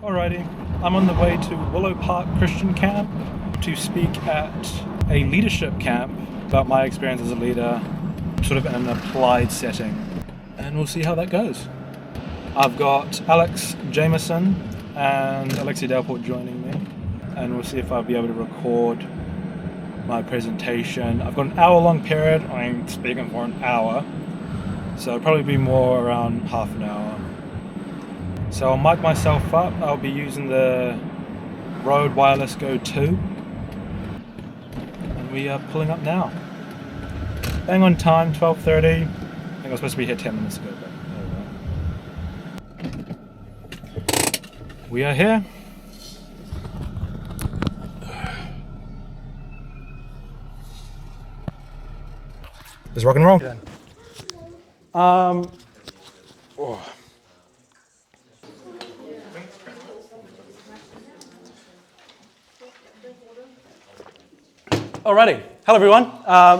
Alrighty, I'm on the way to Willow Park Christian Camp to speak at a leadership camp about my experience as a leader, sort of in an applied setting. And we'll see how that goes. I've got Alex Jameson and Alexi Dalport joining me, and we'll see if I'll be able to record my presentation. I've got an hour-long period. I'm speaking for an hour, so it'll probably be more around half an hour. So I'll mic myself up. I'll be using the Rode Wireless Go 2. And we are pulling up now. Bang on time, 12:30. I think I was supposed to be here 10 minutes ago, but there we go. We are here. It's rock and roll. Oh. Alrighty, hello everyone.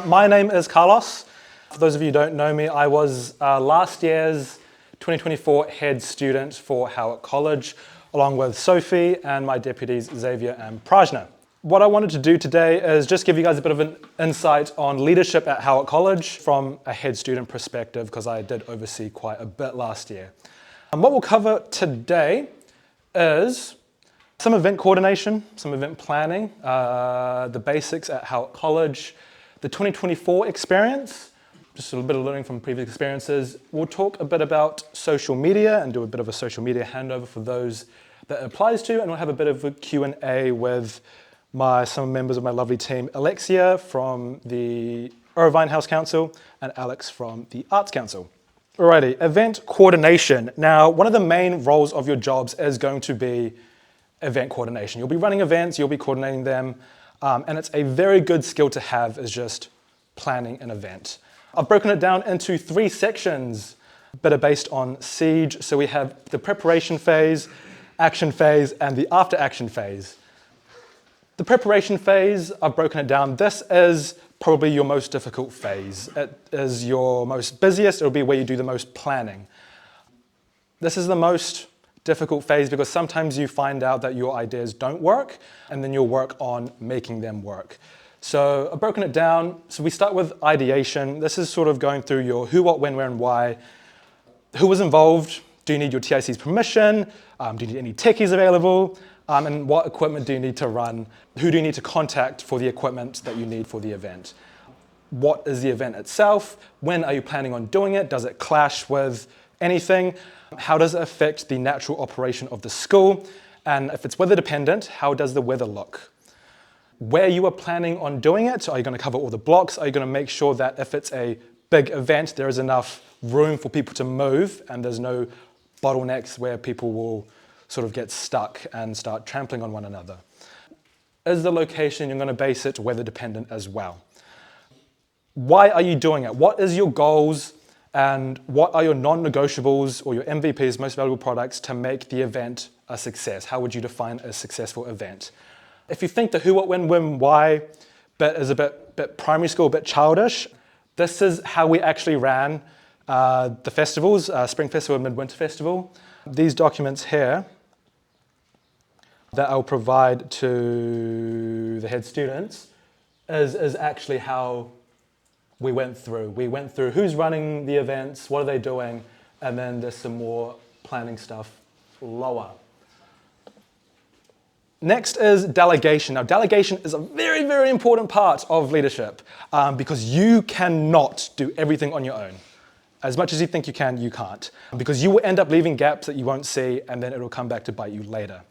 My name is Carlos. For those of you who don't know me, I was last year's 2024 head student for Howick College, along with Sophie and my deputies Xavier and Prajna. What I wanted to do today is just give you guys a bit of an insight on leadership at Howick College from a head student perspective, because I did oversee quite a bit last year. And what we'll cover today is some event coordination, some event planning, the basics at Howick College, the 2024 experience, just a little bit of learning from previous experiences. We'll talk a bit about social media and do a bit of a social media handover for those that it applies to, and we'll have a bit of a Q&A with some members of my lovely team, Alexia from the Irvine House Council and Alex from the Arts Council. Alrighty, event coordination. Now, one of the main roles of your jobs is going to be event coordination. You'll be running events, you'll be coordinating them, and it's a very good skill to have, is just planning an event. I've broken it down into 3 sections that are based on Siege. So we have the preparation phase, action phase, and the after action phase. The preparation phase, I've broken it down. This is probably your most difficult phase. It is your most busiest. It'll be where you do the most planning. This is the most difficult phase because sometimes you find out that your ideas don't work, and then you'll work on making them work. So I've broken it down. So we start with ideation. This is sort of going through your who, what, when, where, and why. Who was involved? Do you need your TIC's permission? Do you need any techies available? And what equipment do you need to run? Who do you need to contact for the equipment that you need for the event? What is the event itself? When are you planning on doing it? Does it clash with anything? How does it affect the natural operation of the school? And if it's weather dependent, how does the weather look? Where you are planning on doing it, are you going to cover all the blocks? Are you going to make sure that if it's a big event, there is enough room for people to move and there's no bottlenecks where people will sort of get stuck and start trampling on one another? Is the location, you're going to base it weather dependent as well? Why are you doing it? What is your goals? And what are your non-negotiables or your MVPs, most valuable products, to make the event a success? How would you define a successful event? If you think the who, what, when, why bit is a bit primary school, a bit childish, this is how we actually ran the festivals, Spring Festival and Midwinter Festival. These documents here that I'll provide to the head students is actually how we went through. We went through who's running the events, what are they doing, and then there's some more planning stuff lower. Next is delegation. Now, delegation is a very, very important part of leadership because you cannot do everything on your own. As much as you think you can, you can't. Because you will end up leaving gaps that you won't see, and then it'll come back to bite you later.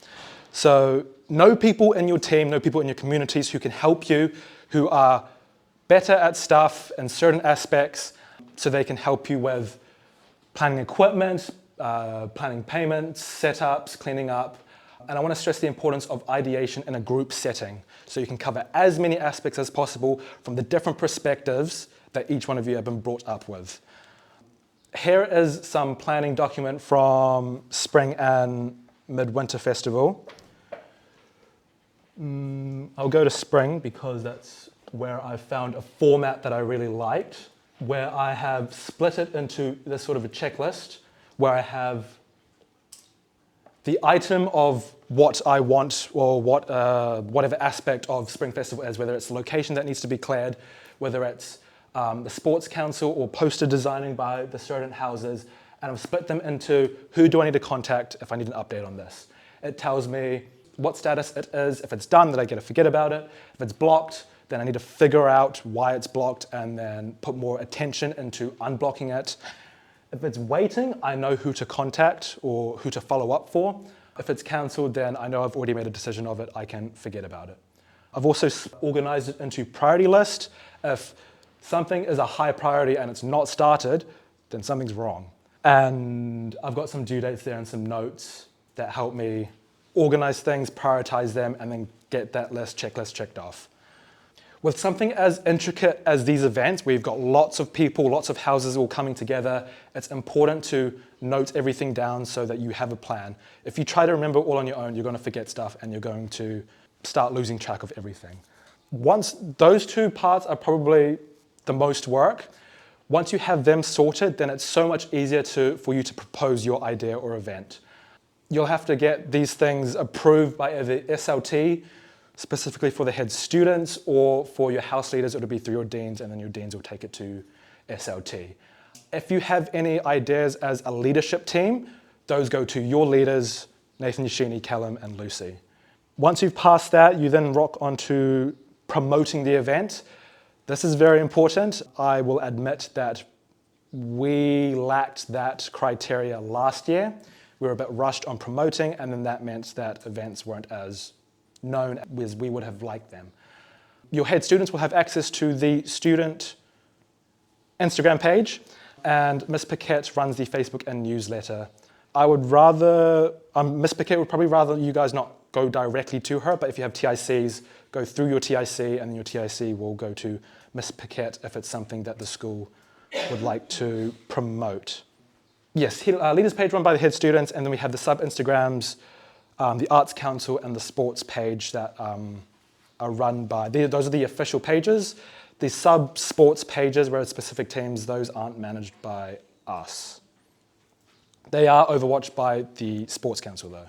So know people in your team, know people in your communities who can help you, who are better at stuff in certain aspects, so they can help you with planning equipment, planning payments, setups, cleaning up. And I want to stress the importance of ideation in a group setting, so you can cover as many aspects as possible from the different perspectives that each one of you have been brought up with. Here is some planning document from Spring and Midwinter Festival. I'll go to Spring because that's where I found a format that I really liked, where I have split it into this sort of a checklist, where I have the item of what I want or whatever aspect of Spring Festival is, whether it's the location that needs to be cleared, whether it's the sports council or poster designing by the student houses, and I've split them into who do I need to contact if I need an update on this. It tells me what status it is. If it's done, then I get to forget about it. If it's blocked, then I need to figure out why it's blocked and then put more attention into unblocking it. If it's waiting, I know who to contact or who to follow up for. If it's cancelled, then I know I've already made a decision of it. I can forget about it. I've also organized it into priority list. If something is a high priority and it's not started, then something's wrong. And I've got some due dates there and some notes that help me organize things, prioritize them, and then get that checklist checked off. With something as intricate as these events, where you've got lots of people, lots of houses all coming together, it's important to note everything down so that you have a plan. If you try to remember all on your own, you're going to forget stuff and you're going to start losing track of everything. Once those two parts are probably the most work, once you have them sorted, then it's so much easier for you to propose your idea or event. You'll have to get these things approved by either SLT, specifically for the head students, or for your house leaders, it'll be through your deans, and then your deans will take it to SLT. If you have any ideas as a leadership team, those go to your leaders, Nathan Yashini, Callum, and Lucy. Once you've passed that, you then rock onto promoting the event. This is very important. I will admit that we lacked that criteria last year. We were a bit rushed on promoting, and then that meant that events weren't as known as we would have liked them. Your head students will have access to the student Instagram page, and Miss Paquette runs the Facebook and newsletter. I would rather, Miss Paquette would probably rather you guys not go directly to her, but if you have TICs, go through your TIC, and then your TIC will go to Miss Paquette if it's something that the school would like to promote. Yes, leaders page run by the head students, and then we have the sub-Instagrams, the Arts Council, and the sports page that are run by, those are the official pages. The sub-sports pages where it's specific teams, those aren't managed by us. They are overwatched by the Sports Council though.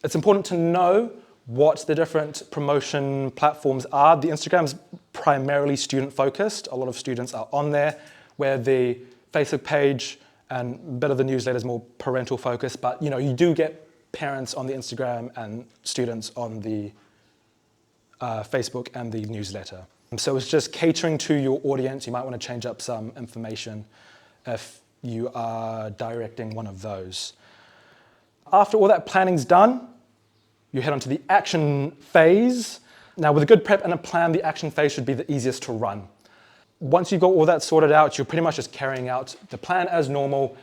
It's important to know what the different promotion platforms are. The Instagram's primarily student focused. A lot of students are on there, where the Facebook page and a bit of the newsletter is more parental focused, but you do get parents on the Instagram and students on the Facebook and the newsletter. So it's just catering to your audience. You might want to change up some information if you are directing one of those. After all that planning's done, you head on to the action phase. Now, with a good prep and a plan, the action phase should be the easiest to run. Once you've got all that sorted out, you're pretty much just carrying out the plan as normal.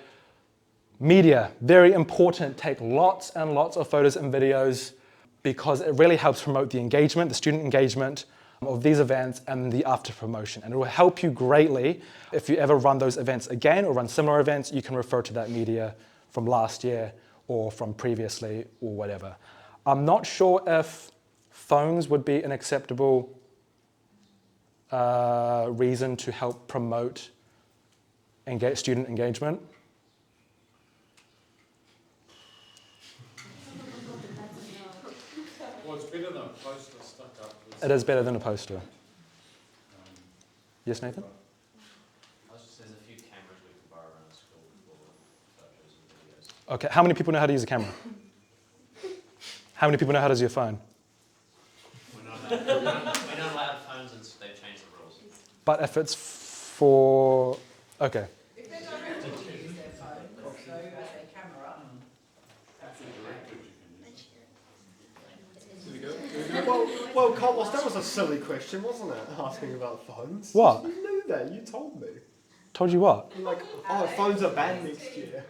Media, very important. Take lots and lots of photos and videos because it really helps promote the engagement, the student engagement of these events and the after promotion. And it will help you greatly if you ever run those events again or run similar events. You can refer to that media from last year or from previously or whatever. I'm not sure if phones would be an acceptable reason to help promote student engagement. Well, it's better than a poster stuck up. It is better than a poster. Yes, Nathan? I was just saying, there's a few cameras we can borrow around the school for photos and videos. Okay, how many people know how to use a camera? How many people know how to use your phone? We're not allowed phones, and they've changed the rules. But if it's for... Okay. If they don't use their phone, so as their camera, Well, Carlos, that was a silly question, wasn't it? Asking about phones. What? You knew that. You told me. Told you what? You're like, oh, phones are banned next year.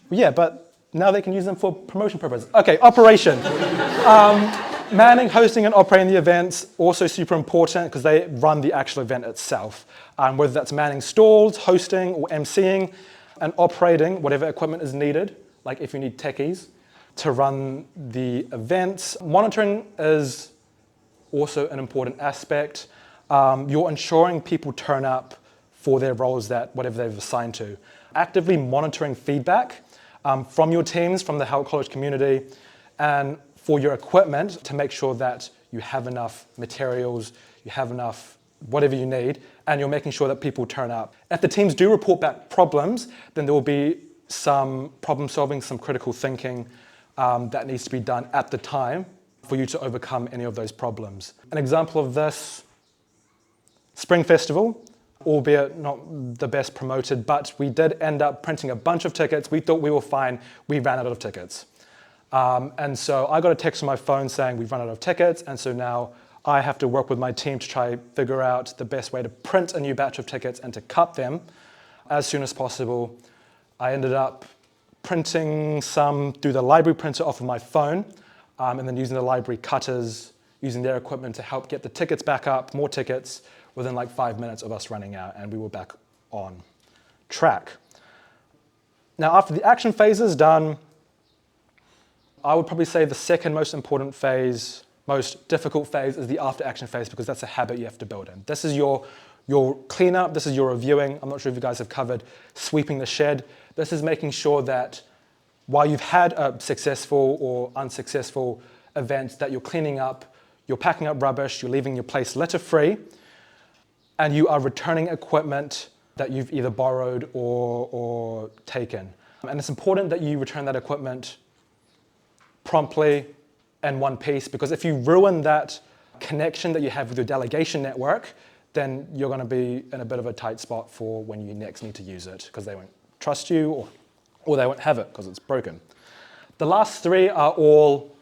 Well, yeah, but now they can use them for promotion purposes. Okay, operation. Manning, hosting, and operating the events, also super important because they run the actual event itself. Whether that's manning stalls, hosting, or emceeing, and operating whatever equipment is needed, like if you need techies, to run the events. Monitoring is also an important aspect. You're ensuring people turn up for their roles that whatever they've assigned to. Actively monitoring feedback. from your teams, from the Howick College community, and for your equipment to make sure that you have enough materials, you have enough whatever you need, and you're making sure that people turn up. If the teams do report back problems, then there will be some problem solving, some critical thinking that needs to be done at the time for you to overcome any of those problems. An example of this, Spring Festival, albeit not the best promoted, but we did end up printing a bunch of tickets. We thought we were fine. We ran out of tickets. And so I got a text on my phone saying we've run out of tickets, and so now I have to work with my team to try figure out the best way to print a new batch of tickets and to cut them as soon as possible. I ended up printing some through the library printer off of my phone, and then using the library cutters, using their equipment to help get the tickets back up, more tickets, within like 5 minutes of us running out, and we were back on track. Now, after the action phase is done, I would probably say the second most important phase, most difficult phase, is the after action phase, because that's a habit you have to build in. This is your cleanup, this is your reviewing. I'm not sure if you guys have covered sweeping the shed. This is making sure that while you've had a successful or unsuccessful event, that you're cleaning up, you're packing up rubbish, you're leaving your place litter-free, and you are returning equipment that you've either borrowed or taken. And it's important that you return that equipment promptly in one piece, because if you ruin that connection that you have with your delegation network, then you're going to be in a bit of a tight spot for when you next need to use it, because they won't trust you or they won't have it because it's broken. The last three are all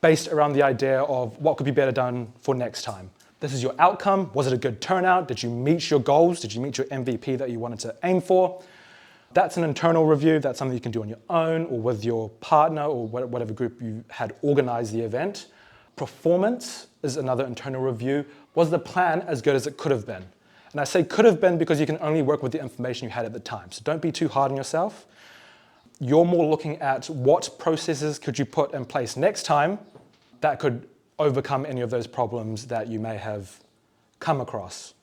based around the idea of what could be better done for next time. This is your outcome. Was it a good turnout? Did you meet your goals? Did you meet your MVP that you wanted to aim for? That's an internal review. That's something you can do on your own or with your partner or whatever group you had organized the event. Performance is another internal review. Was the plan as good as it could have been? And I say could have been because you can only work with the information you had at the time. So don't be too hard on yourself. You're more looking at what processes could you put in place next time that could overcome any of those problems that you may have come across.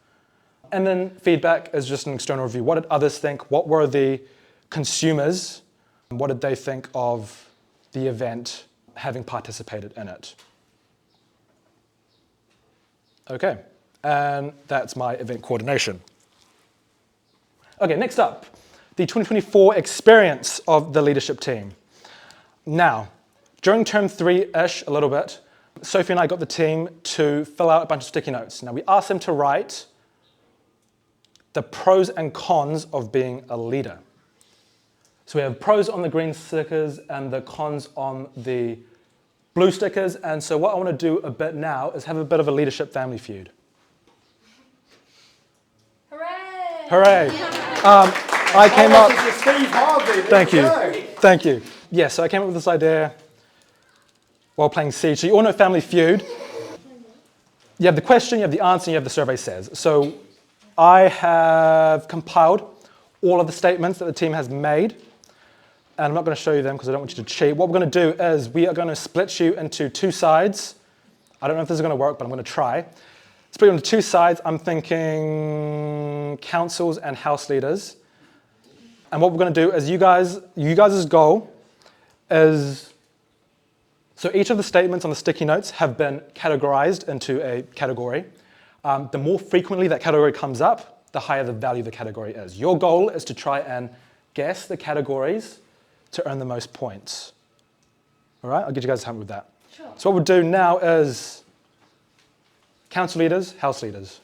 And then feedback is just an external review. What did others think? What were the consumers? What did they think of the event having participated in it? Okay, and that's my event coordination. Okay, next up, the 2024 experience of the leadership team. Now, during term 3-ish, a little bit, Sophie and I got the team to fill out a bunch of sticky notes. Now, we asked them to write the pros and cons of being a leader. So we have pros on the green stickers and the cons on the blue stickers. And so what I want to do a bit now is have a bit of a leadership family feud. Hooray! Hooray! I came up. Steve Harvey. Thank you. Thank you. Yeah, so I came up with this idea while playing Siege. So you all know Family Feud. You have the question, you have the answer, and you have the survey says. So I have compiled all of the statements that the team has made. And I'm not going to show you them because I don't want you to cheat. What we're going to do is we are going to split you into two sides. I don't know if this is going to work, but I'm going to try. Split you into two sides. I'm thinking councils and house leaders. And what we're going to do is you guys' goal is, so each of the statements on the sticky notes have been categorized into a category. The more frequently that category comes up, the higher the value the category is. Your goal is to try and guess the categories to earn the most points. All right, I'll get you guys help with that. Sure. So what we'll do now is council leaders, house leaders.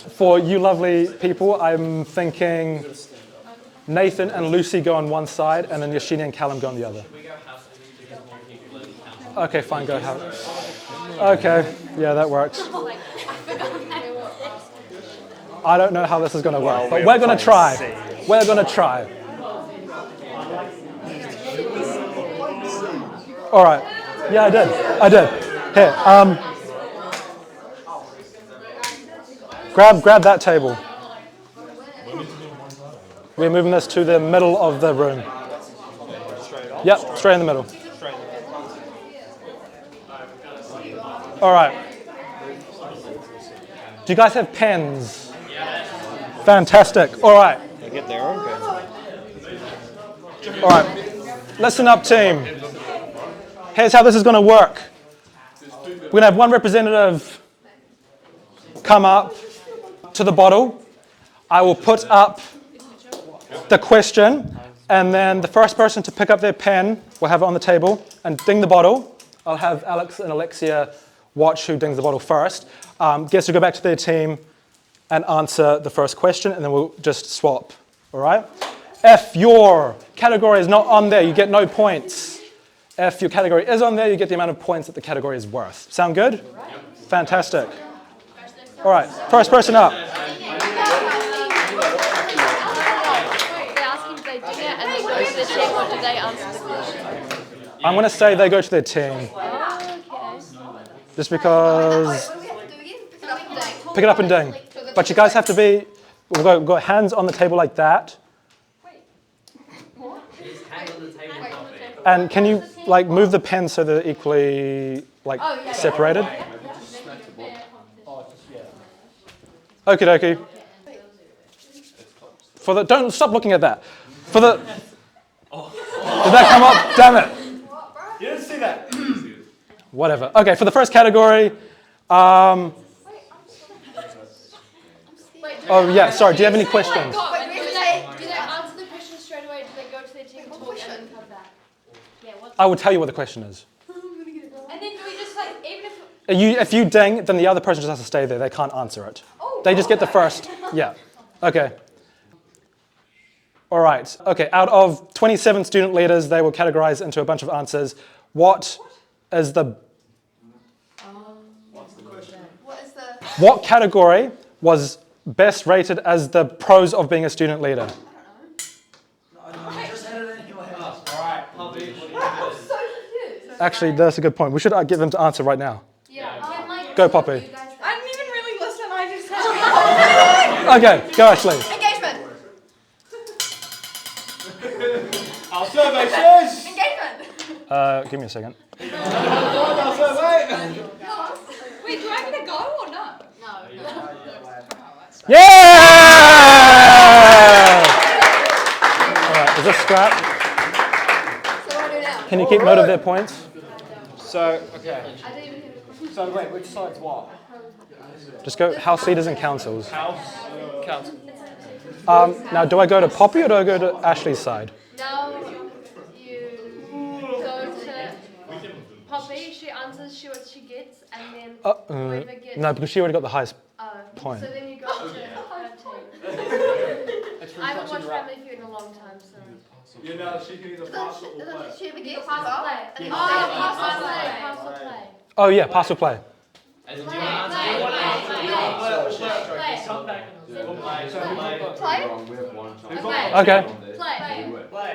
For you lovely people, I'm thinking Nathan and Lucy go on one side, and then Yashini and Callum go on the other. Okay, fine, go house. Okay, yeah, that works. I don't know how this is going to work, but we're going to try. We're going to try. All right. Yeah, I did. Here, grab that table. We're moving this to the middle of the room. Yep, straight in the middle. All right. Do you guys have pens? Fantastic. All right. They get their own pen. All right, listen up, team. Here's how this is going to work. We're going to have one representative come up to the bottle. I will put up the question, and then the first person to pick up their pen will have it on the table and ding the bottle. I'll have Alex and Alexia watch who dings the bottle first. Gets to go back to their team and answer the first question, and then we'll just swap, all right? If your category is not on there, you get no points. If your category is on there, you get the amount of points that the category is worth. Sound good? Fantastic. All right, first person up. They're asking if they do it and then go to the team, or do they answer the question? I'm going to say they go to their team. Oh, Just because... What do we have to do again? Pick it up and ding. Pick it up and ding. But you guys have to be... We've got hands on the table like that. And can you like move the pen so they're equally like separated? Okie dokie. For the don't stop looking at that. For the did that come up? Damn it! You didn't see that. Whatever. Okay, for the first category. Oh yeah. Sorry. Do you have any questions? do they answer the question straight away? Do they go to their team talk and then come back? I will tell you what the question is. And then do we just like, even if... If you ding, then the other person just has to stay there. They can't answer it. They just get the first. Yeah. Okay. All right. Okay. Out of 27 student leaders, they were categorized into a bunch of answers. What is the... What's the question? What is the... What category was best rated as the pros of being a student leader? Actually, that's a good point. We should get them to answer right now. Yeah. Go, Poppy. I didn't even really listen. I just had... Okay, go, Ashley. Engagement. Our survey says. Engagement. Give me a second. Our survey. Wait, do I get to go or not? No. Yeah! All right, is this scrap? So what do I do now? Can you keep note of their points? So, okay. I didn't even hear the question. So wait, which side's what? Just go house leaders and councils. House. Council. Now, do I go to Poppy or do I go to Ashley's side? Now you go to Poppy, she answers what she gets, and then whoever gets... No, because she already got the highest point. So then you go to her team. I haven't watched Family Feud in a long time, so... You know, she can either pass it or play. Doesn't she ever get Pass or play. And Oh, pass or play. Pass or play. Oh yeah, pass or play. As in, do Play. you want to answer? Play. Okay. Play.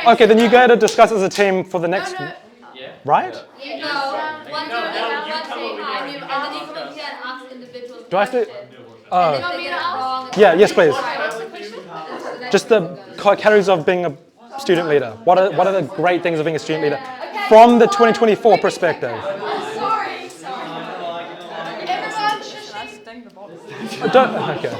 Okay, then you go to discuss as a team for the next, No. right? You go one team, and then you come up here and ask individual Do I have to? questions. And then me to ask? Yeah, yes, please. What's the question? Just the categories of being a student leader. What are the great things of being a student leader from the 2024 perspective? Sorry. Everyone, shush. Okay.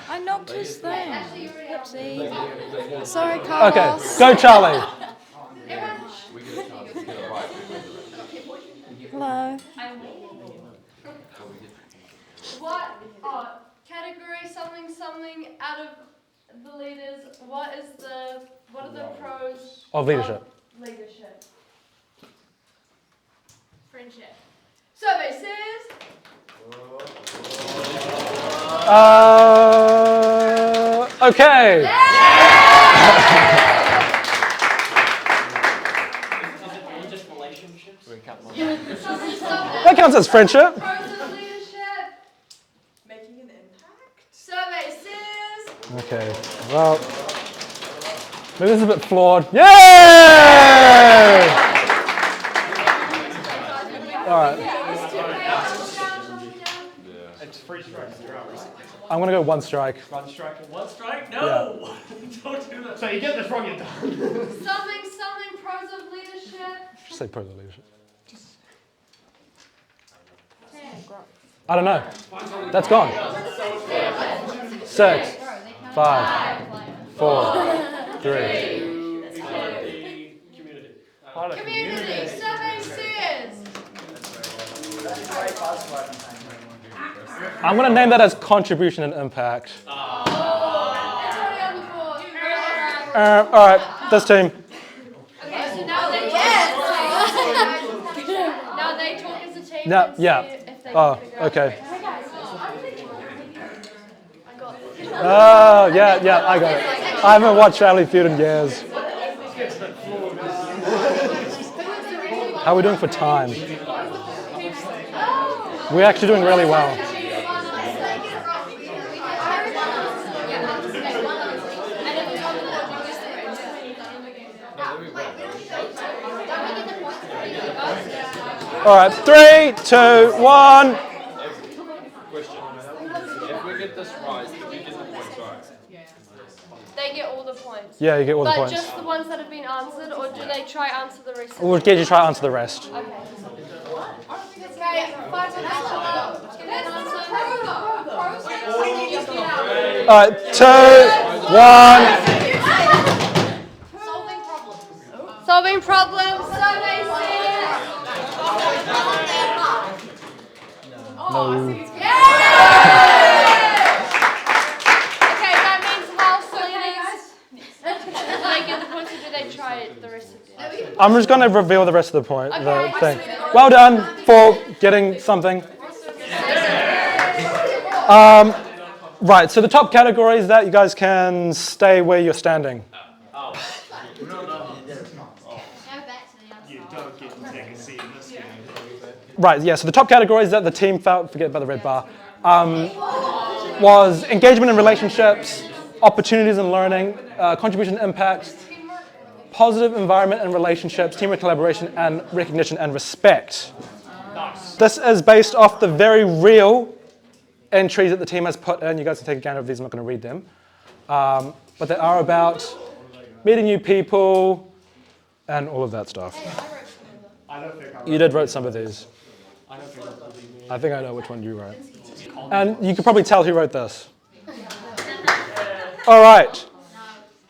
I knocked his thing. Oopsie. Sorry, Carlos. Okay, go Charlie. Hello. What category something out of the leaders? What are the pros Of leadership. Leadership. Friendship. Survey says. Okay. Just relationships? That counts as friendship. Pros of leadership. Making an impact? Survey says. Okay. Well, maybe this is a bit flawed. Yay! All right. It's free strikes. You're out, right? I'm gonna go one strike. One strike. One strike? No! Don't do that. So you get this wrong, you're done. Something pros of leadership. Just say pros of leadership. I don't know. That's gone. 6, 5, 4, 3. Community, survey says. I'm going to name that as contribution and impact. It's already on the board. All right, this team. Okay, so now they talk as a team. No, and see yeah. if they Oh, can go. okay. I got this. Oh, yeah, I got it. I haven't watched Family Feud in years. How are we doing for time? We're actually doing really well. All right, 3, 2, 1. If we get this right, do we get the points right? They get all the points. Yeah, you get all the But points. just the ones that have been answered, or do they try answer the rest? We'll get you to try to answer the rest. Okay. Okay, 5 minutes. All right, 2, 1. Solving problems. Survey Okay, that means house leaders. Do they get the points or do they try the rest of it? I'm just going to reveal the rest of the point. The thing. Well done for getting something. Right, so the top categories that you guys can stay where you're standing. You don't get to take a seat in this game. Right, yeah, so the top categories that the team felt, forget about the red bar, was engagement in relationships, opportunities in learning, contribution impact, positive environment and relationships, teamwork, collaboration, and recognition and respect. This is based off the very real entries that the team has put in. You guys can take a gander of these, I'm not going to read them. But they are about meeting new people and all of that stuff. I don't think I You did write some of these. I think I know which one you wrote. And you could probably tell who wrote this. All right.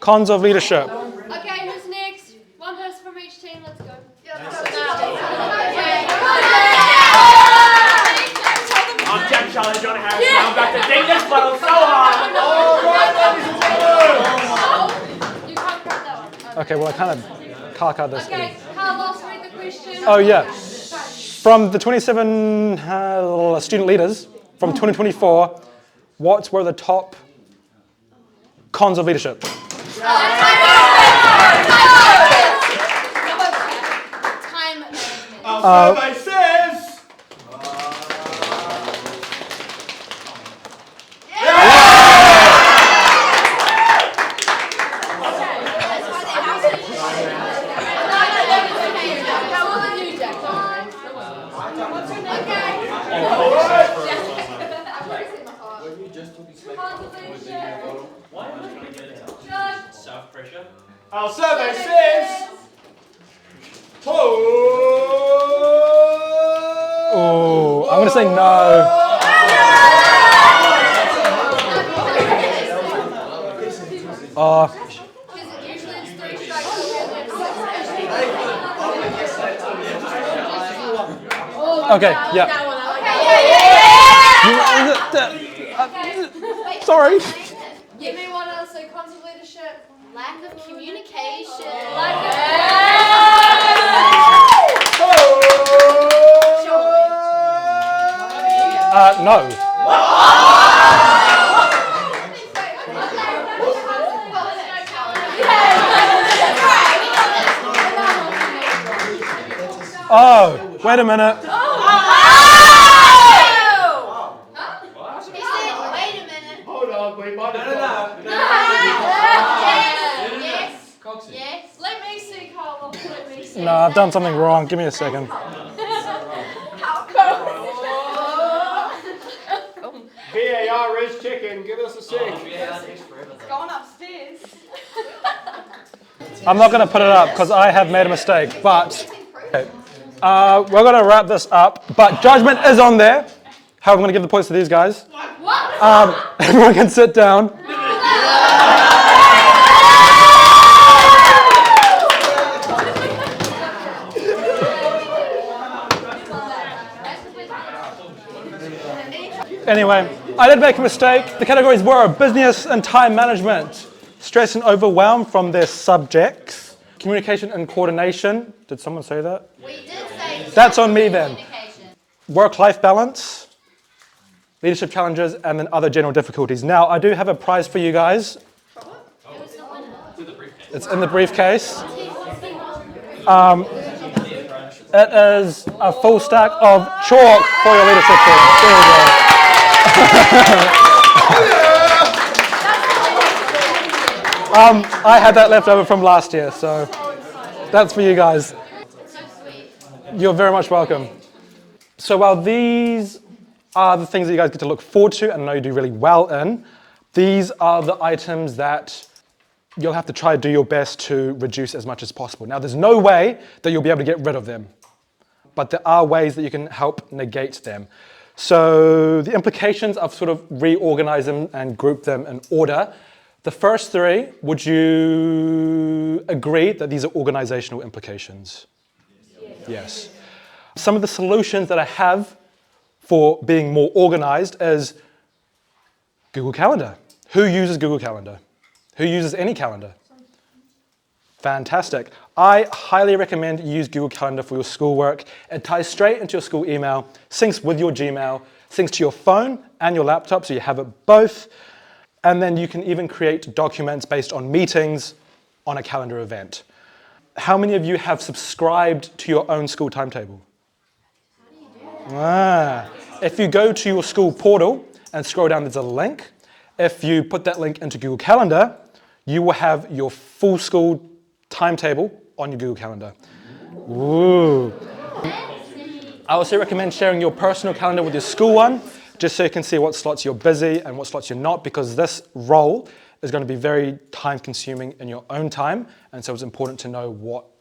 Cons of leadership. Okay, who's next? One person from each team, let's go. I'm Jack Charlie John Harris. I'm back to dig this bottle so hard. You can't grab that one. Okay, well I kind of cut this. Okay, Carlos, read the question. Oh yeah. From the 27 student leaders from 2024, what were the top cons of leadership? Time management. Our survey says. Self-pressure. Our survey says. Oh, I'm going to say no. Usually it's 3 strikes and Okay, yeah. Sorry. Give me one else. So cons of leadership. Lack of communication. No. Oh, wait a minute. He said, wait a minute. Hold on, we might have Yes. Yes. Let me see, Carlos. Let me see. No, I've done something wrong. Give me a second. VAR is checking. Give us a sec. Going upstairs. I'm not going to put it up because I have made a mistake, but okay. We're going to wrap this up, but judgment is on there. However, I'm going to give the points to these guys. What? Everyone can sit down. Anyway, I did make a mistake. The categories were business and time management, stress and overwhelm from their subjects, communication and coordination. Did someone say that? We did say That's on me then. communication. Work-life balance, leadership challenges, and then other general difficulties. Now, I do have a prize for you guys. It's in the briefcase. It is a full stack of chalk for your leadership team. There you go. I had that left over from last year, so that's for you guys. You're very much welcome. So while these are the things that you guys get to look forward to and know you do really well in, these are the items that you'll have to try to do your best to reduce as much as possible. Now, there's no way that you'll be able to get rid of them, but there are ways that you can help negate them. So the implications, I've sort of reorganized them and grouped them in order. The first three, would you agree that these are organizational implications? Yes. Some of the solutions that I have for being more organized is Google Calendar. Who uses Google Calendar? Who uses any calendar? Fantastic. I highly recommend you use Google Calendar for your schoolwork. It ties straight into your school email, syncs with your Gmail, syncs to your phone and your laptop, so you have it both. And then you can even create documents based on meetings on a calendar event. How many of you have subscribed to your own school timetable? If you go to your school portal and scroll down, there's a link. If you put that link into Google Calendar, you will have your full school timetable on your Google Calendar. Ooh. I also recommend sharing your personal calendar with your school one, just so you can see what slots you're busy and what slots you're not, because this role is going to be very time consuming in your own time, and so it's important to know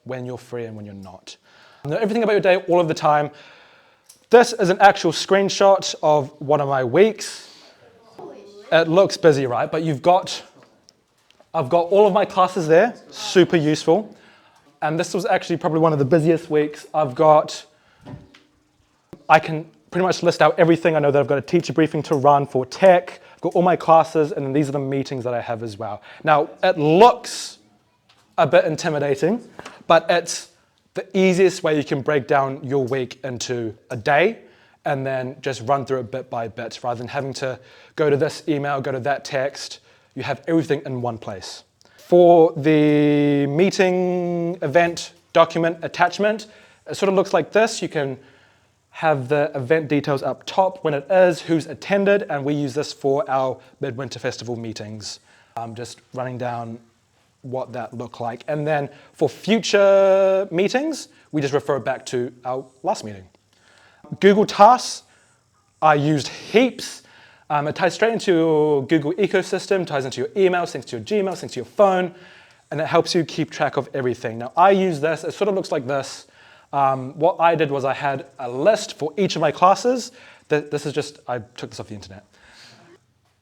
when you're free and when you're not. Know everything about your day all of the time. This is an actual screenshot of one of my weeks. It looks busy, right? But I've got all of my classes there, super useful. And this was actually probably one of the busiest weeks. I can pretty much list out everything. I know that I've got a teacher briefing to run for tech. I've got all my classes, and then these are the meetings that I have as well. Now, it looks a bit intimidating, but it's the easiest way you can break down your week into a day and then just run through it bit by bit, rather than having to go to this email, go to that text. You have everything in one place. For the meeting event document attachment, it sort of looks like this. You can have the event details up top, when it is, who's attended, and we use this for our Midwinter Festival meetings. Just running down what that looked like. And then for future meetings, we just refer back to our last meeting. Google Tasks, I used heaps. It ties straight into your Google ecosystem, ties into your email, syncs to your Gmail, syncs to your phone, and it helps you keep track of everything. Now, I use this, it sort of looks like this. What I did was I had a list for each of my classes. I took this off the internet.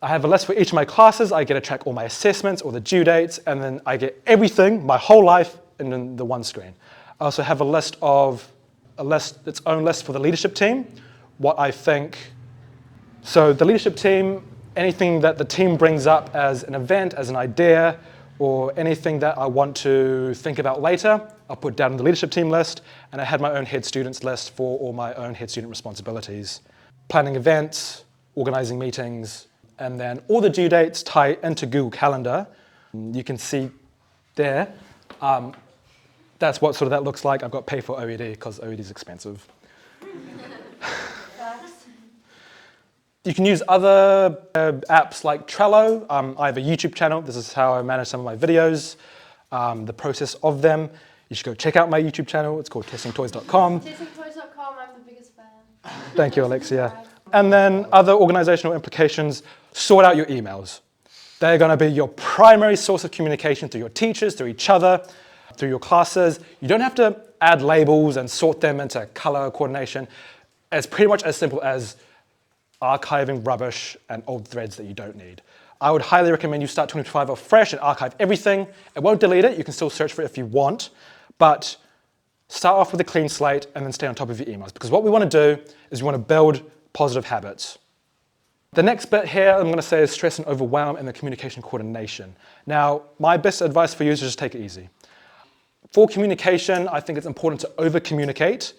I have a list for each of my classes. I get to track all my assessments, all the due dates, and then I get everything, my whole life, in the one screen. I also have its own list for the leadership team, what I think. So the leadership team, anything that the team brings up as an event, as an idea, or anything that I want to think about later, I'll put down in the leadership team list, and I had my own head students list for all my own head student responsibilities. Planning events, organizing meetings, and then all the due dates tie into Google Calendar. You can see there, that's what sort of that looks like. I've got pay for OED because OED is expensive. You can use other apps like Trello. I have a YouTube channel. This is how I manage some of my videos, the process of them. You should go check out my YouTube channel. It's called TestingToys.com. TestingToys.com, I'm the biggest fan. Thank you, Alexia. And then other organizational implications, sort out your emails. They're going to be your primary source of communication through your teachers, through each other, through your classes. You don't have to add labels and sort them into color coordination. It's pretty much as simple as archiving rubbish and old threads that you don't need. I would highly recommend you start 2025 off fresh and archive everything. It won't delete it, you can still search for it if you want, but start off with a clean slate and then stay on top of your emails, because what we want to do is we want to build positive habits. The next bit here I'm going to say is stress and overwhelm and the communication coordination. Now, my best advice for you is to just take it easy. For communication, I think it's important to over-communicate,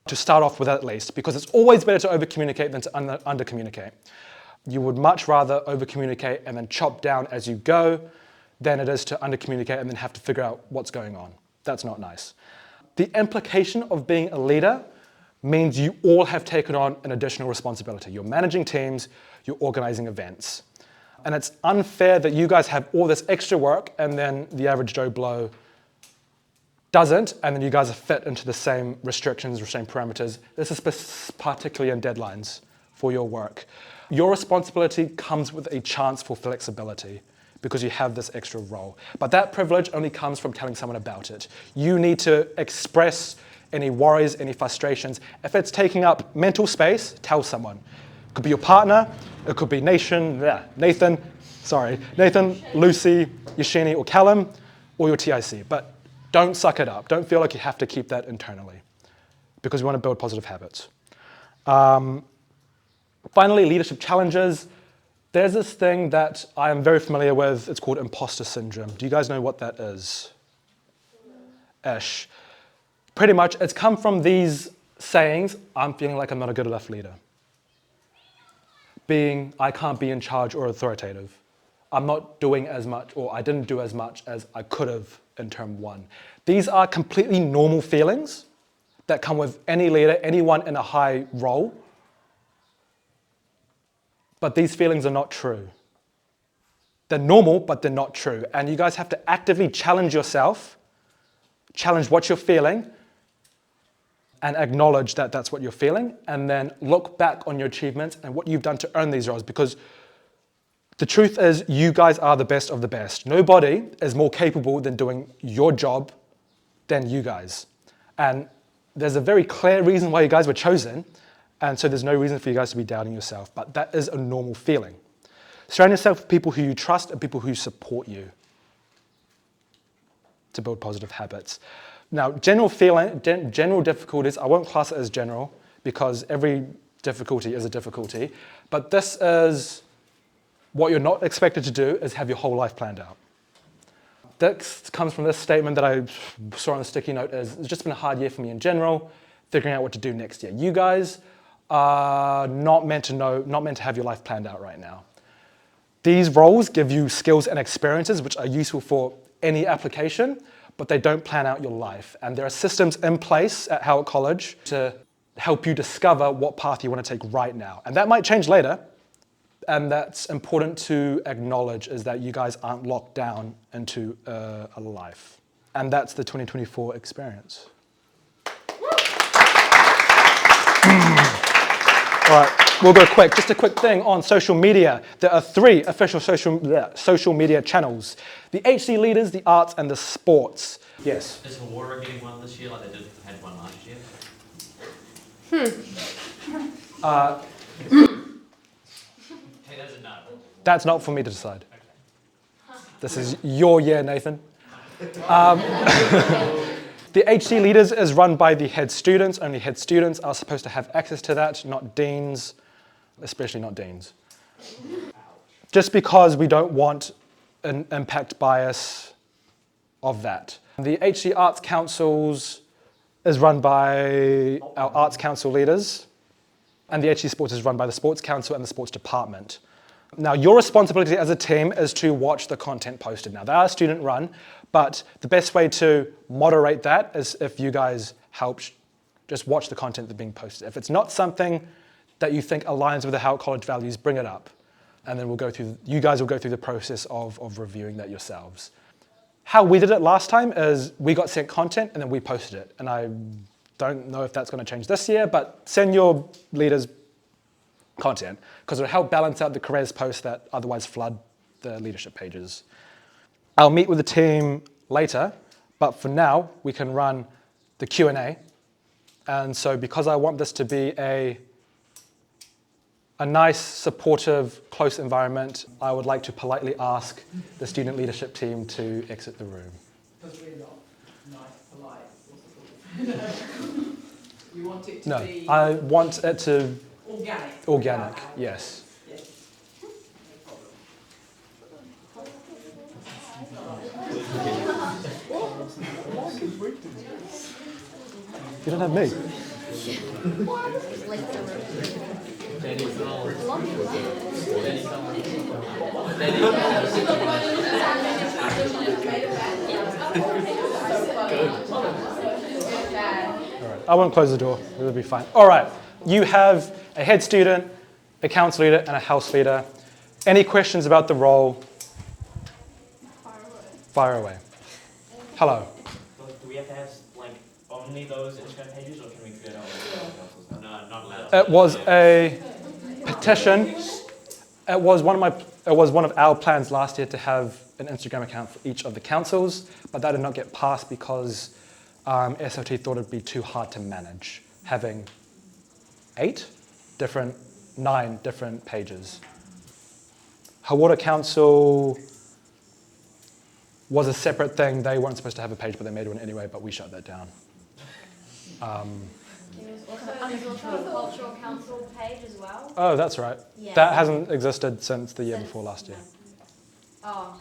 to start off with at least, because it's always better to over-communicate than to under-communicate. You would much rather over-communicate and then chop down as you go than it is to under-communicate and then have to figure out what's going on. That's not nice. The implication of being a leader means you all have taken on an additional responsibility. You're managing teams, you're organizing events. And it's unfair that you guys have all this extra work and then the average Joe Blow doesn't, and then you guys are fit into the same restrictions or same parameters. This is particularly in deadlines for your work. Your responsibility comes with a chance for flexibility because you have this extra role. But that privilege only comes from telling someone about it. You need to express any worries, any frustrations. If it's taking up mental space, tell someone. It could be your partner, it could be Nathan, Lucy, Yashini, or Callum, or your TIC. But don't suck it up. Don't feel like you have to keep that internally because we want to build positive habits. Finally, leadership challenges. There's this thing that I am very familiar with. It's called Imposter Syndrome. Do you guys know what that is? Ish. Pretty much, it's come from these sayings: I'm feeling like I'm not a good enough leader. Being, I can't be in charge or authoritative. I'm not doing as much, or I didn't do as much as I could have in term one. These are completely normal feelings that come with any leader, anyone in a high role. But these feelings are not true. They're normal, but they're not true. And you guys have to actively challenge yourself, challenge what you're feeling, and acknowledge that that's what you're feeling, and then look back on your achievements and what you've done to earn these roles, because the truth is you guys are the best of the best. Nobody is more capable than doing your job than you guys. And there's a very clear reason why you guys were chosen, and so there's no reason for you guys to be doubting yourself, but that is a normal feeling. Surround yourself with people who you trust and people who support you to build positive habits. Now, general difficulties, I won't class it as general because every difficulty is a difficulty, but this is what you're not expected to do is have your whole life planned out. This comes from this statement that I saw on the sticky note is, it's just been a hard year for me in general, figuring out what to do next year. You guys are not meant to have your life planned out right now. These roles give you skills and experiences which are useful for any application, but they don't plan out your life. And there are systems in place at Howick College to help you discover what path you want to take right now. And that might change later, and that's important to acknowledge, is that you guys aren't locked down into a life. And that's the 2024 experience. All right, we'll go quick. Just a quick thing on social media. There are 3 official social media channels: the HC Leaders, the Arts, and the Sports. Yes? Is Aurora getting one this year like they had one last year? He doesn't know. That's not for me to decide. This is your year, Nathan. The HC Leaders is run by the head students. Only head students are supposed to have access to that, not deans, especially not deans. Just because we don't want an impact bias of that. The HC Arts Councils is run by our Arts Council leaders, and the HC Sports is run by the Sports Council and the Sports Department. Now, your responsibility as a team is to watch the content posted. Now, they are student run, but the best way to moderate that is if you guys help just watch the content that's being posted. If it's not something that you think aligns with the Howick College values, bring it up. And then you guys will go through the process of reviewing that yourselves. How we did it last time is we got sent content and then we posted it. And I don't know if that's going to change this year, but send your leaders content, because it'll help balance out the careers posts that otherwise flood the leadership pages. I'll meet with the team later, but for now, we can run the Q&A. And so because I want this to be a a nice, supportive, close environment, I would like to politely ask the student leadership team to exit the room. Because we're not nice, polite, or supportive. You want it to No, be I want it to organic. organic, yes. Yes. You don't have me. Alright, I won't close the door, it'll be fine. Alright, you have a head student, a council leader, and a house leader. Any questions about the role? Fire away. Hello. Do we have to have like only those Instagram pages, or can we create our own? No, not allowed. It was a petition. It was one of our plans last year to have an Instagram account for each of the councils, but that did not get passed because SOT thought it'd be too hard to manage, having 9 different pages. Hawaii Council was a separate thing. They weren't supposed to have a page, but they made one anyway, but we shut that down. There's also a cultural council page as well. Oh, that's right. Yeah. That hasn't existed since the year before last year. Oh,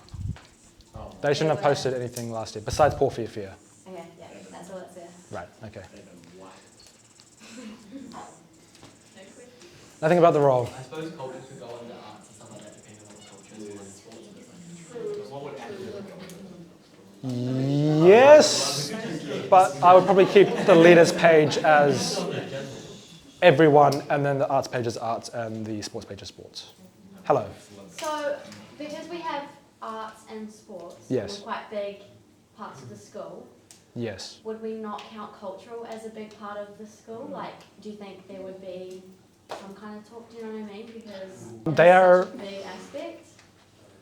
They shouldn't have posted anything last year, besides Poor Fear Fear. okay, yeah, that's all that's there. Right, okay. Nothing about the role. I suppose cultures could go under arts and stuff like that, depending on what culture is, and sports are different. What would Yes, but I would probably keep the leaders page as everyone, and then the arts page is arts, and the sports page is sports. Hello. So, because we have arts and sports, Yes. we're quite big parts of the school, Yes. would we not count cultural as a big part of the school? Like, do you think there would be some kind of talk, do you know what I mean? Because They are, such a big aspect.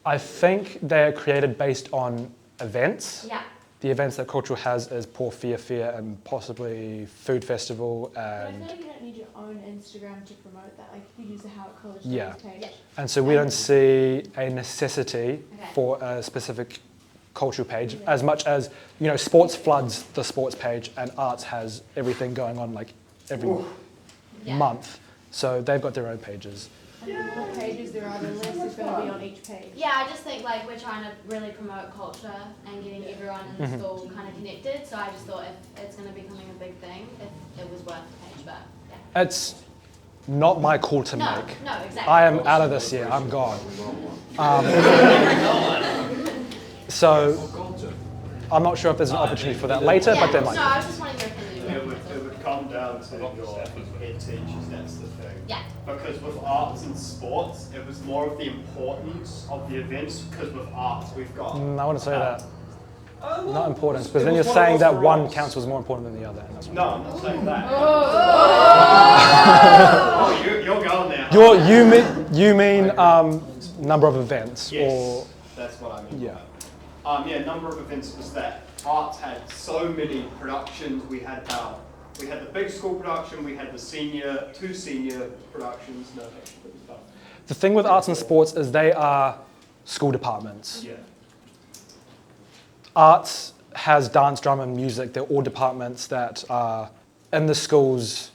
I think they're created based on events. Yeah. The events that cultural has is Poor Fear Fear and possibly Food Festival But I and feel like you don't need your own Instagram to promote that. Like you use the Howick College Yeah. page. Yeah. And so we don't see a necessity Okay. for a specific cultural page as much as, you know, sports floods the sports page and arts has everything going on like every Yeah. month. So they've got their own pages. And the more pages there are, the less is going to be on each page. Yeah, I just think like we're trying to really promote culture and getting everyone in the school kind of connected. So I just thought if it's going to be becoming a big thing, if it was worth the page. But yeah. It's not my call to No, make. no, exactly. I am out of this year, I'm gone. So I'm not sure if there's an opportunity for that later, Yeah, but there might no, I was just wanting your opinion. It would come down to your head teachers, that's the thing. Yeah. Because with arts and sports, it was more of the importance of the events, because with arts we've got... I wouldn't say that. well, Not importance, it because then was you're one of saying those that one roles. council is more important than the other. And that's No, I'm not saying that. You're going there. You mean number of events Yes, or that's what I mean. yeah. Yeah, number of events was that arts had so many productions. We had the big school production, we had the two senior productions. No, actually, it was The thing with arts and sports is they are school departments. yeah. Arts has dance, drama, and music. They're all departments that are in the school's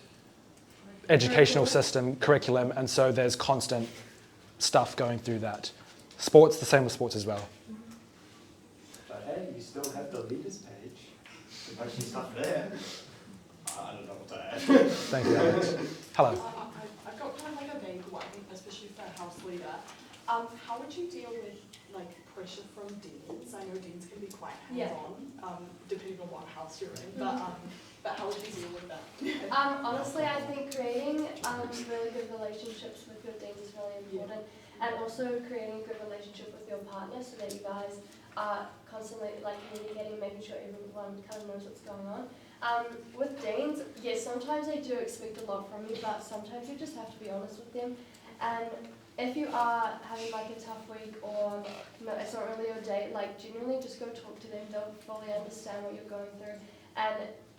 educational system, curriculum, and so there's constant stuff going through that. Sports, the same with sports as well. But hey, you still have the leaders page. There's actually stuff there. I don't know what to add. Thank you, Alex. Hello. I've got kind of like a vague one, especially for a house leader. How would you deal with like pressure from deans? I know deans can be quite hands-on, depending on what house you're in. But how would you deal with that? Honestly, I think creating really good relationships with your deans is really important, and also creating a good relationship with your partner so that you guys are constantly like communicating, making sure everyone kind of knows what's going on. With deans, yes, sometimes they do expect a lot from you, but sometimes you just have to be honest with them. And if you are having like a tough week or it's not really your day, like generally just go talk to them. They'll fully understand what you're going through. And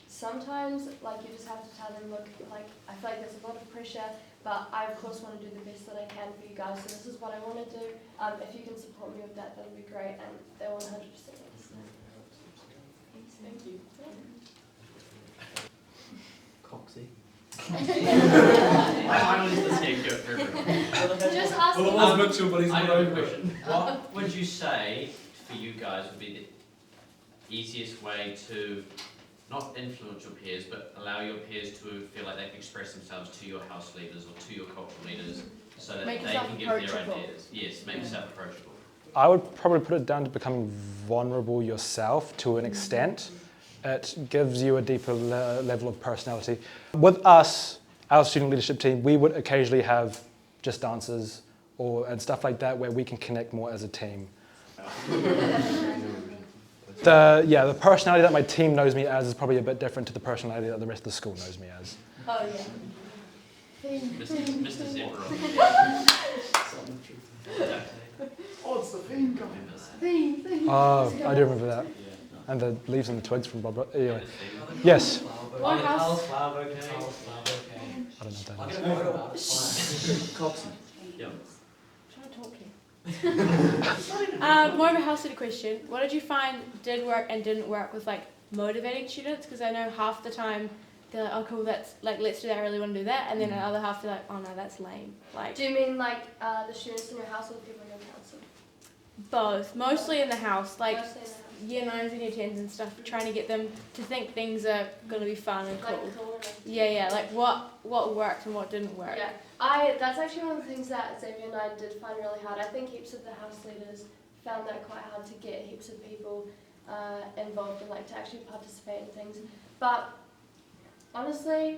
sometimes like you just have to tell them, look, like I feel like there's a lot of pressure, but I of course want to do the best that I can for you guys, so this is what I want to do. If you can support me with that, that would be great, and they 100% understand. Thank you. Coxie. I was the same joke for everyone. Just ask Well, it them. was Mitchell, but he's I not have a over it. question. What would you say for you guys would be the easiest way to not influence your peers, but allow your peers to feel like they can express themselves to your house leaders or to your cultural leaders so that Make they yourself can give their approachable. ideas? Yes, make yourself approachable. I would probably put it down to becoming vulnerable yourself to an extent. It gives you a deeper level of personality. With us, our student leadership team, we would occasionally have just dances and stuff like that where we can connect more as a team. The personality that my team knows me as is probably a bit different to the personality that the rest of the school knows me as. Oh yeah. Mr. Zebra. Oh, it's the theme guy. Oh, I do remember that. And the leaves and the twigs from Bob. Anyway. Yes. What house? I don't know what that is. Coxie. Yeah. Trying to talk here. More of a house-related question. What did you find did work and didn't work with like motivating students? Because I know half the time they're like, oh cool, that's like let's do that. I really want to do that, and then the other half they're like, oh no, that's lame. Like Do you mean like the students in your house or the people in your council? both, mostly in the house, like Mostly in the house. year 9s and year 10s and stuff, trying to get them to think things are gonna be fun and cool. Like cool. Yeah, like what worked and what didn't work. Yeah, that's actually one of the things that Xavier and I did find really hard. I think heaps of the house leaders found that quite hard to get heaps of people involved and like to actually participate in things. But honestly,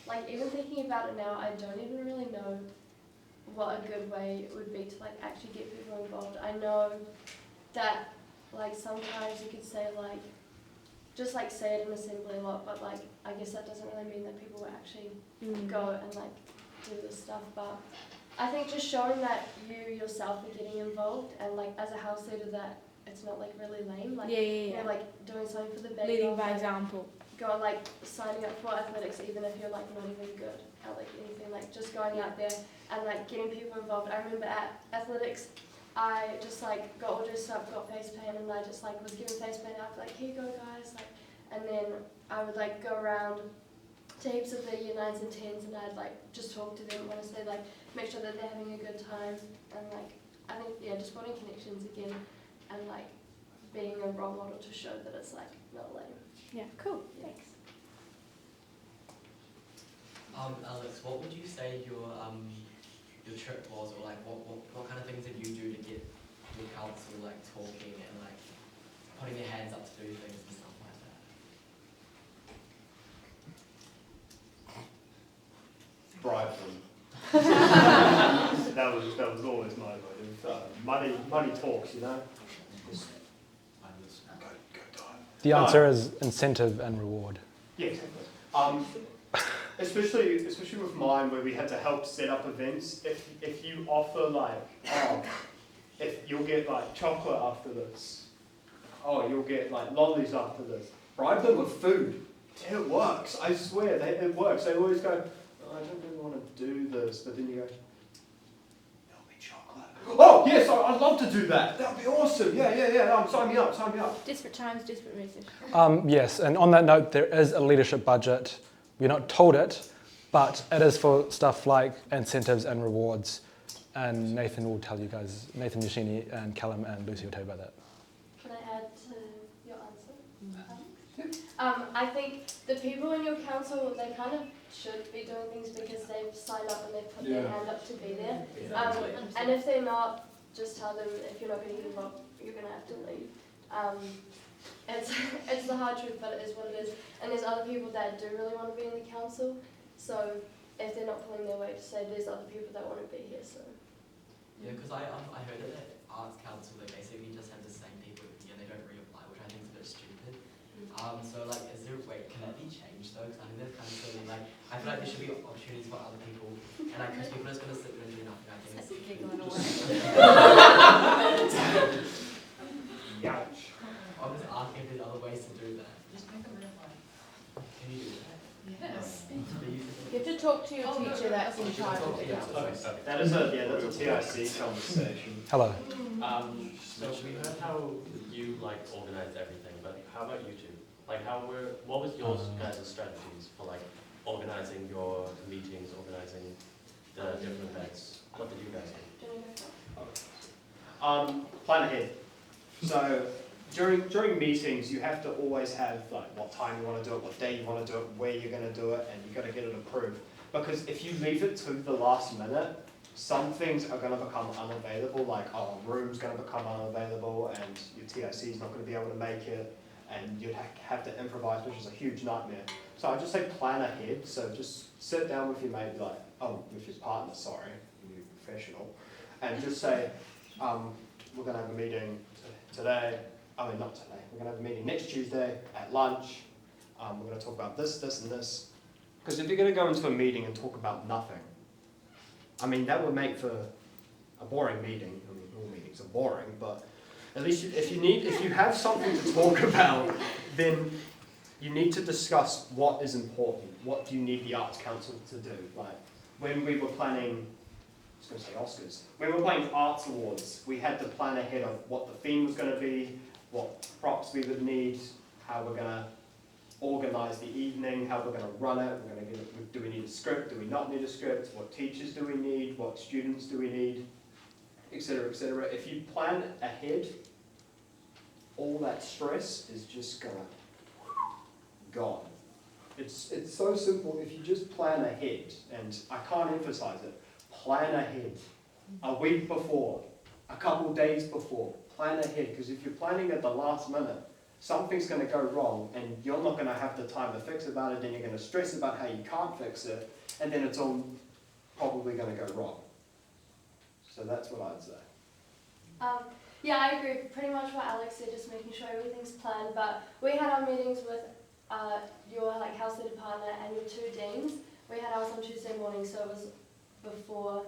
like even thinking about it now, I don't even really know what a good way would be to like actually get people involved. I know that like sometimes you could say like just like say it in assembly a lot, but like I guess that doesn't really mean that people will actually go and like do this stuff. But I think just showing that you yourself are getting involved and like as a house leader that it's not like really lame. Like Yeah. you're like doing something for the baby. Leading by example. Go like signing up for athletics even if you're like not even good at like anything, like just going out there and like getting people involved. I remember at athletics I just like got all dressed up, got face paint, and I just like was giving face paint out like here you go guys, like, and then I would like go around to heaps of the year 9s and 10s and I'd like just talk to them, honestly, like make sure that they're having a good time, and like I think just building connections again and like being a role model to show that it's like not lame. Yeah, cool. Thanks. Alex, what would you say your trip was, or like what kind of things did you do to get your council like talking and like putting their hands up to do things and stuff like that? Bribe them. that was always my motive. Money talks, you know. The answer is incentive and reward. Yeah, exactly. Especially with mine, where we had to help set up events. If you offer like, if you'll get like chocolate after this, you'll get like lollies after this. Bribe them with food. It works. I swear, it works. They always go, I don't really want to do this, but then you go, there'll be chocolate. Oh yes, I'd love to do that. That'd be awesome. Yeah. Sign me up. Desperate times, desperate message. Yes, and on that note, there is a leadership budget. We're not told it, but it is for stuff like incentives and rewards. And Nathan will tell you guys, Nathan Yoshini and Callum and Lucy will tell you about that. Can I add to your answer? I think the people in your council, they kind of should be doing things because they've signed up and they've put their hand up to be there. And if they're not, just tell them if you're not going to get involved, you're going to have to leave. It's the hard truth, but it is what it is. And there's other people that do really want to be in the council, so if they're not pulling their weight to say there's other people that want to be here, so. Yeah, because I heard that at Arts Council they basically just have the same people and they don't reapply, which I think is a bit stupid. So like, can that be changed though? Because I think that's kind of silly. Like, I feel like there should be opportunities for other people, and like, because people are just going to sit there and do nothing. I think it's Ouch. I'm just asking if there's other ways to do that. Just make a minute. talk to your teacher that's in charge of the council. That's a TIC conversation. Hello. So we heard how you like organize everything, but how about you two? Like what was your guys' strategies for like organizing your meetings, organizing the different events? What did you guys do? Plan ahead. So during meetings, you have to always have like what time you want to do it, what day you want to do it, where you're going to do it, and you've got to get it approved. Because if you leave it to the last minute, some things are going to become unavailable, like a room's going to become unavailable and your TIC is not going to be able to make it, and you'd have to improvise, which is a huge nightmare. So I just say plan ahead. So just sit down with your mate, with your partner, you're professional, and just say, we're going to have a meeting today. Not today. We're going to have a meeting next Tuesday at lunch. We're going to talk about this, this, and this. Because if you're going to go into a meeting and talk about nothing, that would make for a boring meeting. All meetings are boring, but at least if you have something to talk about, then you need to discuss what is important. What do you need the Arts Council to do? Like when we were planning, I was going to say Oscars. When we were playing Arts Awards, we had to plan ahead of what the theme was going to be, what props we would need, how we're going to organise the evening, how we're going to run it. Do we need a script? Do we not need a script? What teachers do we need? What students do we need? Etc. etc. If you plan ahead, all that stress is just gone. It's so simple if you just plan ahead, and I can't emphasise it. Plan ahead. A week before, a couple days before, plan ahead, because if you're planning at the last minute, something's going to go wrong and you're not going to have the time to fix about it, and you're going to stress about how you can't fix it, and then it's all probably going to go wrong. So that's what I'd say. Yeah, I agree. Pretty much what Alex said, just making sure everything's planned. But we had our meetings with your house leader partner and your two deans. We had ours on Tuesday morning, so it was before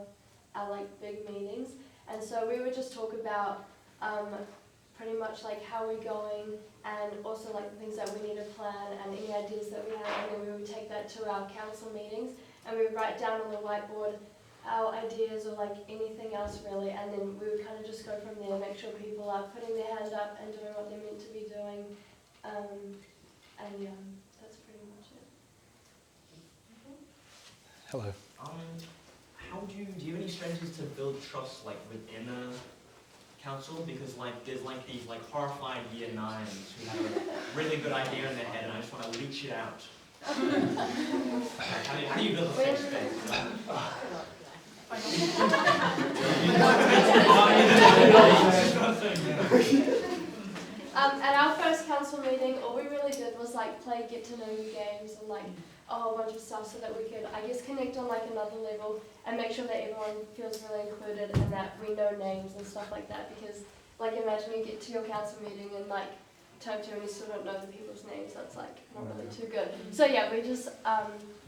our big meetings. And so we would just talk about pretty much how we're going, and also the things that we need to plan and any ideas that we have, and then we would take that to our council meetings and we would write down on the whiteboard our ideas or anything else really, and then we would kind of just go from there, make sure people are putting their hand up and doing what they're meant to be doing, and yeah, that's pretty much it. Hello. Do you have any strategies to build trust within a council? Because there's these horrifying year 9s who have a really good idea in their head and I just want to leech it out. How do you build a safe space? At our first council meeting, all we really did was play get to know you games and a whole bunch of stuff, so that we could, I guess, connect on another level and make sure that everyone feels really included and that we know names and stuff like that. Because imagine you get to your council meeting and term 2 and you still don't know the people's names. That's not really too good. So yeah, we just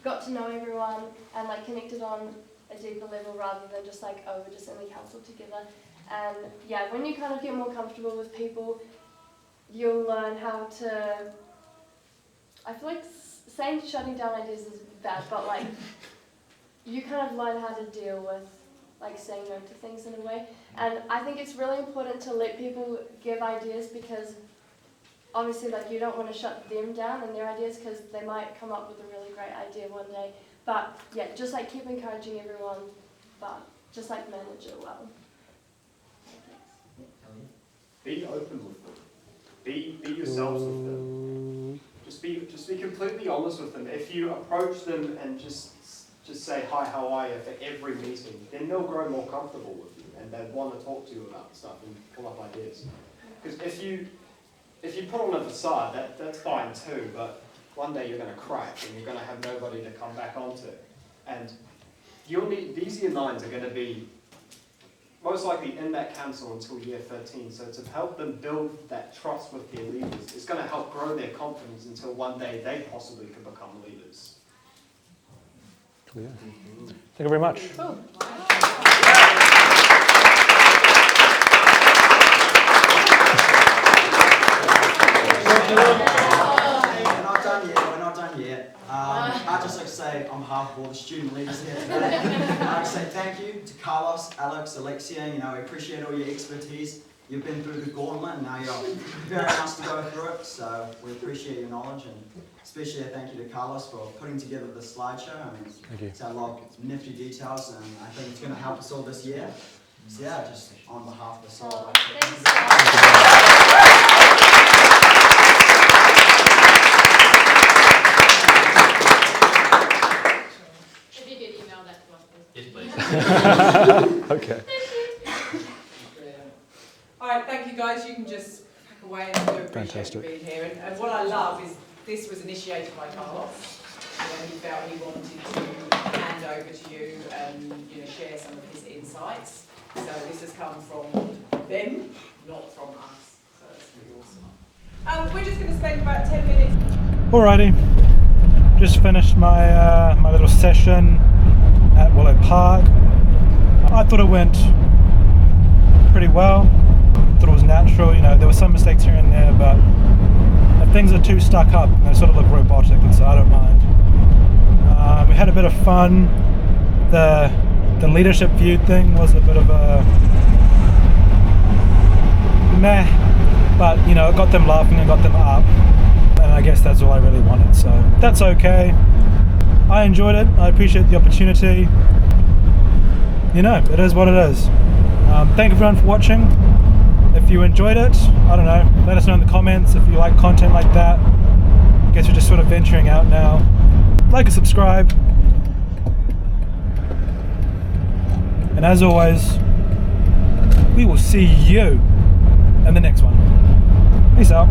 got to know everyone and connected on a deeper level rather than just we're just in the council together. And yeah, when you kind of get more comfortable with people, you'll learn how to, I feel saying shutting down ideas is bad, but you kind of learn how to deal with saying no to things in a way. And I think it's really important to let people give ideas, because obviously you don't want to shut them down and their ideas, because they might come up with a really great idea one day. But yeah, just keep encouraging everyone, but just manage it well. Be open with them. Be yourselves with them. Just be completely honest with them. If you approach them and just say hi, how are you for every meeting, then they'll grow more comfortable with you and they'll want to talk to you about stuff and come up with ideas. Because if you put on a facade, that's fine too, but one day you're going to crack and you're going to have nobody to come back onto. And these year 9s are going to be most likely in that council until year 13, so to help them build that trust with their leaders, it's going to help grow their confidence until one day they possibly can become leaders. Clear. Thank you very much. Cool. We're not done yet. After success. say on behalf of all the student leaders here today, I'd like to say thank you to Carlos, Alex, Alexia. You know, we appreciate all your expertise. You've been through the gauntlet and now you're very nice to go through it, so we appreciate your knowledge, and especially a thank you to Carlos for putting together the slideshow. I mean, it's had a lot of nifty details, and I think it's going to help us all this year. So yeah, just on behalf of us all, I'd like to thank you. If you could email that to us, please. Yes, please. Okay. Alright, thank you guys. You can just pack away, and I do appreciate you being here. And what I love is this was initiated by Carlos. You know, he felt he wanted to hand over to you and share some of his insights. So this has come from them, not from us. So that's really awesome. We're just going to spend about 10 minutes. Alrighty, just finished my my little session at Willow Park. I thought it went pretty well. Thought it was natural. There were some mistakes here and there, but if things are too stuck up, they sort of look robotic, and so I don't mind. We had a bit of fun. The leadership feud thing was a bit of a meh, but it got them laughing and got them up, and I guess that's all I really wanted, so that's okay. I enjoyed it. I appreciate the opportunity. It is what it is. Thank everyone for watching. If you enjoyed it, I don't know, let us know in the comments if you like content like that. I guess we're just sort of venturing out now. Like and subscribe. And as always, we will see you in the next one. Peace out.